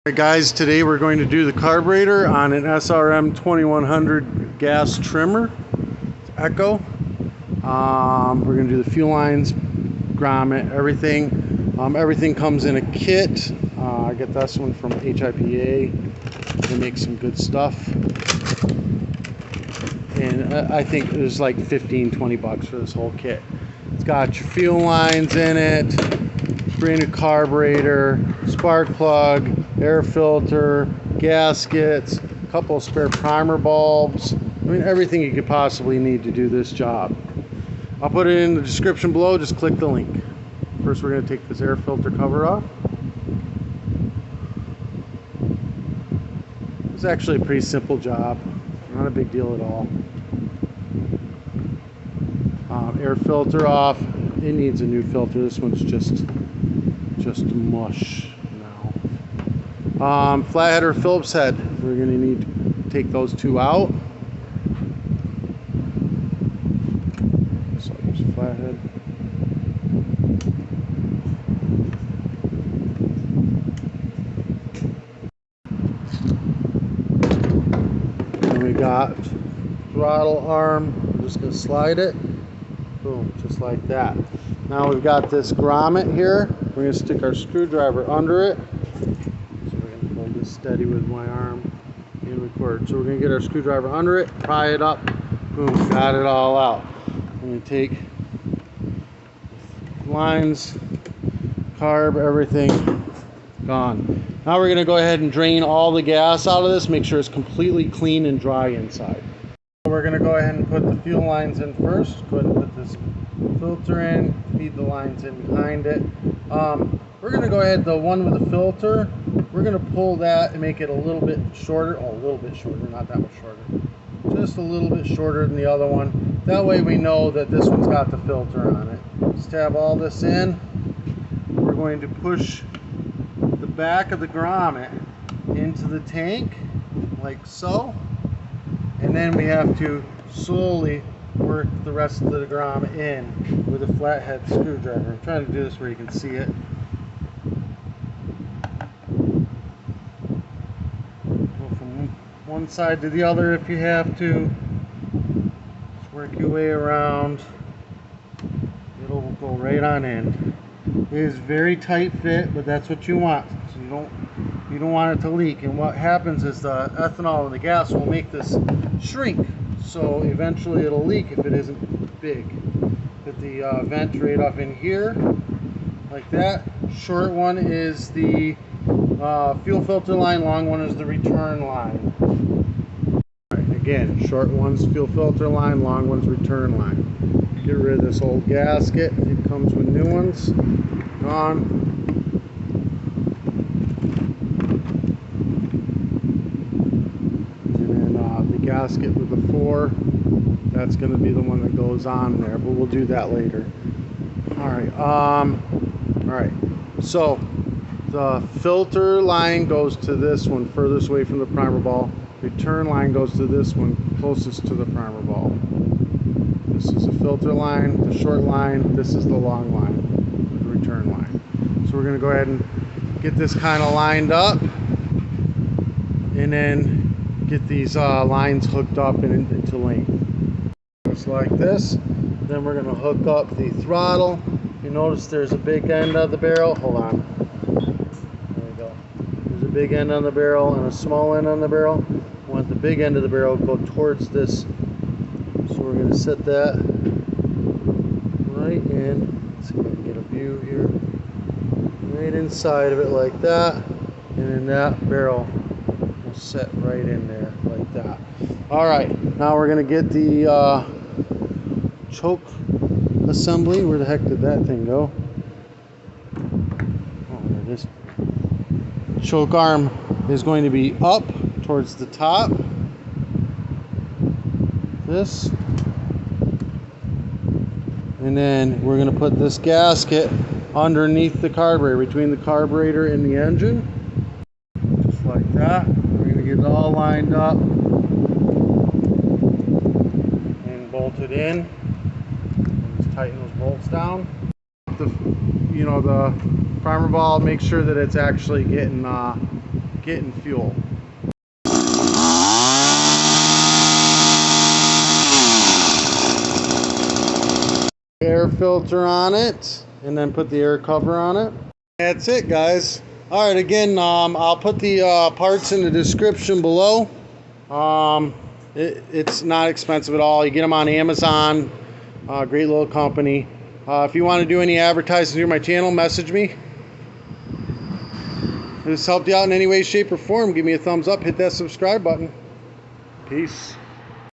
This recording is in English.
Alright guys, today we're going to do the carburetor on an SRM 2100 gas trimmer, Echo. We're going to do the fuel lines, grommet, everything. Everything comes in a kit. I get this one from HIPA. They make some good stuff. And I think there's like 15-20 bucks for this whole kit. It's got your fuel lines in it, brand new carburetor, spark plug, air filter, gaskets, a couple of spare primer bulbs. I mean, everything you could possibly need to do this job. I'll put it in the description below. Just click the link. First, we're going to take this air filter cover off. It's actually a pretty simple job. Not a big deal at all. Air filter off. It needs a new filter. This one's just mush now. Flathead or Phillips head. We're going to need to take those two out. So use flathead. And we got throttle arm. We're just going to slide it. Boom, just like that. Now we've got this grommet here. We're going to stick our screwdriver under it. So we're going to hold this steady with my arm and record. So we're going to get our screwdriver under it, pry it up. Boom, got it all out. I'm going to take lines, carb, everything gone. Now we're going to go ahead and drain all the gas out of this. Make sure it's completely clean and dry inside. We're going to go ahead and put the fuel lines in first. Go ahead and put this filter in, feed the lines in behind it. We're going to go ahead, the one with the filter, we're going to pull that and make it a little bit shorter. Oh, a little bit shorter, not that much shorter. Just a little bit shorter than the other one. That way we know that this one's got the filter on it. Just tab all this in. We're going to push the back of the grommet into the tank, like so. And then we have to slowly work the rest of the grommet in with a flathead screwdriver. I'm trying to do this where you can see it. Go from one side to the other if you have to. Just work your way around. It'll go right on in. It is very tight fit, but that's what you want. So you don't want it to leak. And what happens is the ethanol and the gas will make this shrink. So eventually it'll leak if it isn't big. Put the vent right up in here, like that. Short one is the fuel filter line, long one is the return line. All right, again, short one's fuel filter line, long one's return line. Get rid of this old gasket. It comes with new ones. Gone. Gasket with the 4, that's going to be the one that goes on there, but we'll do that later. All right, so the filter line goes to this one furthest away from the primer ball. Return line goes to this one closest to the primer ball. This is the filter line, the short line. This is the long line, the return line. So we're going to go ahead and get this kind of lined up, and then get these lines hooked up into length. Just like this. Then we're going to hook up the throttle. You notice there's a big end of the barrel. Hold on. There we go. There's a big end on the barrel and a small end on the barrel. We want the big end of the barrel to go towards this. So we're going to set that right in. Let's see if I can get a view here. Right inside of it like that. And then that barrel set right in there like that. All right, now we're going to get the choke assembly. Where the heck did that thing go? Oh, there it is. Choke arm is going to be up towards the top. This. And then we're going to put this gasket underneath the carburetor, between the carburetor and the engine. Just like that. Get it all lined up and bolted in. Just tighten those bolts down. The primer ball, make sure that it's actually getting getting fuel. Air filter on it, and then put the air cover on it. That's it, guys. All right, again, I'll put the parts in the description below. It's not expensive at all. You get them on Amazon. Great little company. If you want to do any advertising through my channel, message me. If this helped you out in any way, shape, or form, give me a thumbs up. Hit that subscribe button. Peace.